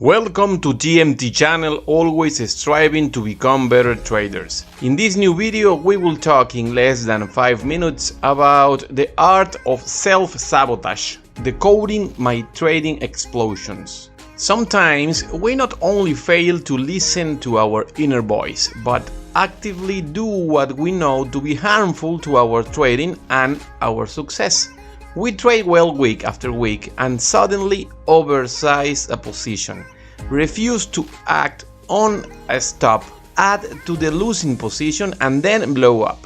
Welcome to TMT channel, always striving to become better traders. In this new video we will talk in less than 5 minutes about the art of self-sabotage, decoding my trading explosions. Sometimes we not only fail to listen to our inner voice, but actively do what we know to be harmful to our trading and our success. We trade well week after week and suddenly oversize a position, refuse to act on a stop, add to the losing position and then blow up.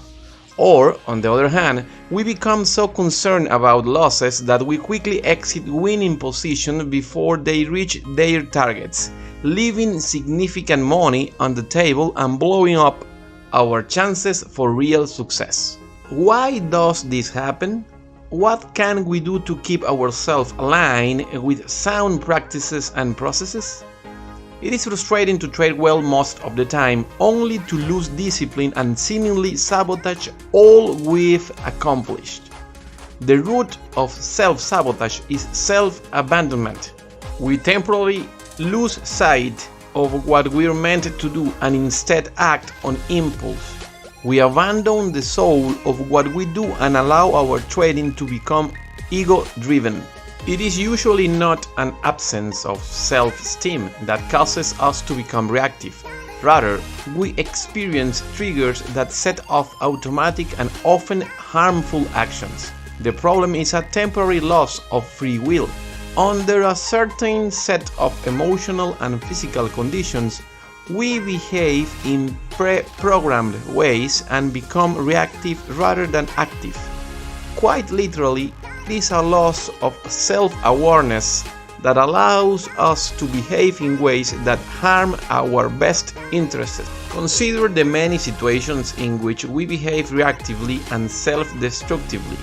Or, on the other hand, we become so concerned about losses that we quickly exit winning position before they reach their targets, leaving significant money on the table and blowing up our chances for real success. Why does this happen? What can we do to keep ourselves aligned with sound practices and processes? It is frustrating to trade well most of the time, only to lose discipline and seemingly sabotage all we've accomplished. The root of self-sabotage is self-abandonment. We temporarily lose sight of what we're meant to do and instead act on impulse. We abandon the soul of what we do and allow our trading to become ego-driven. It is usually not an absence of self-esteem that causes us to become reactive. Rather, we experience triggers that set off automatic and often harmful actions. The problem is a temporary loss of free will. Under a certain set of emotional and physical conditions, we behave in pre-programmed ways and become reactive rather than active. Quite literally, it is a loss of self-awareness that allows us to behave in ways that harm our best interests. Consider the many situations in which we behave reactively and self-destructively.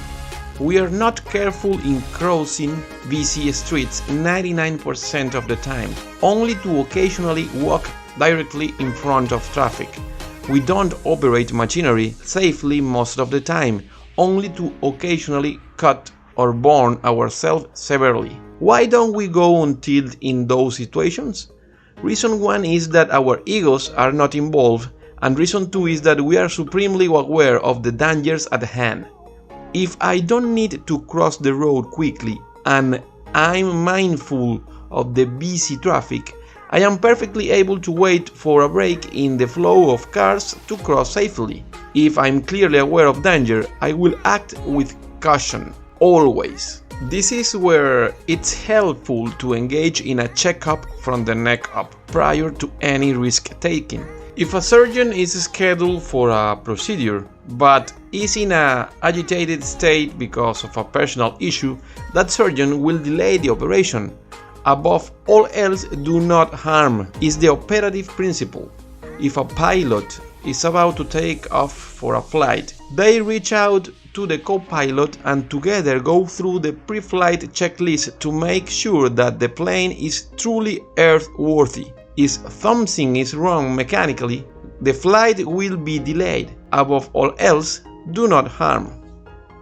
We are not careful in crossing busy streets 99% of the time, only to occasionally walk directly in front of traffic. We don't operate machinery safely most of the time, only to occasionally cut or burn ourselves severely. Why don't we go on tilt in those situations? Reason 1 is that our egos are not involved, and reason 2 is that we are supremely aware of the dangers at hand. If I don't need to cross the road quickly and I'm mindful of the busy traffic, I am perfectly able to wait for a break in the flow of cars to cross safely. If I'm clearly aware of danger, I will act with caution, always. This is where it's helpful to engage in a checkup from the neck up, prior to any risk taking. If a surgeon is scheduled for a procedure, but is in an agitated state because of a personal issue, that surgeon will delay the operation. Above all else, do not harm is the operative principle. If a pilot is about to take off for a flight, they reach out to the co-pilot and together go through the pre-flight checklist to make sure that the plane is truly airworthy. If something is wrong mechanically, the flight will be delayed. Above all else, do not harm.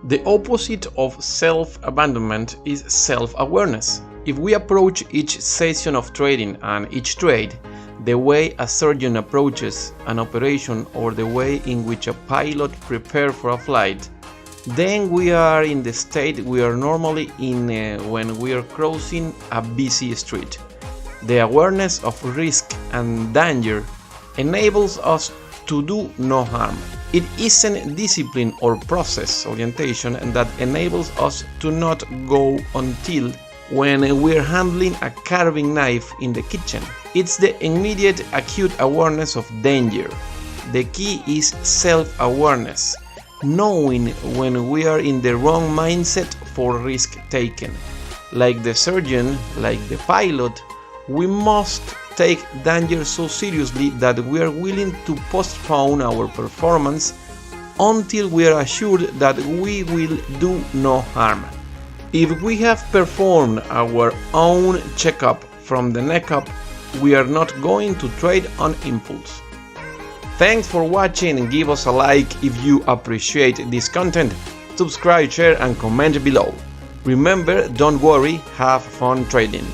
The opposite of self-abandonment is self-awareness. If we approach each session of trading and each trade the way a surgeon approaches an operation or the way in which a pilot prepares for a flight, then we are in the state we are normally in when we are crossing a busy street. The awareness of risk and danger enables us to do no harm. It isn't discipline or process orientation that enables us to not go on tilt when we're handling a carving knife in the kitchen. It's the immediate acute awareness of danger. The key is self-awareness, knowing when we are in the wrong mindset for risk taking. Like the surgeon, like the pilot, we must take danger so seriously that we are willing to postpone our performance until we are assured that we will do no harm. If we have performed our own checkup from the neck up, we are not going to trade on impulse. Thanks for watching and give us a like if you appreciate this content. Subscribe, share and comment below. Remember, don't worry, have fun trading.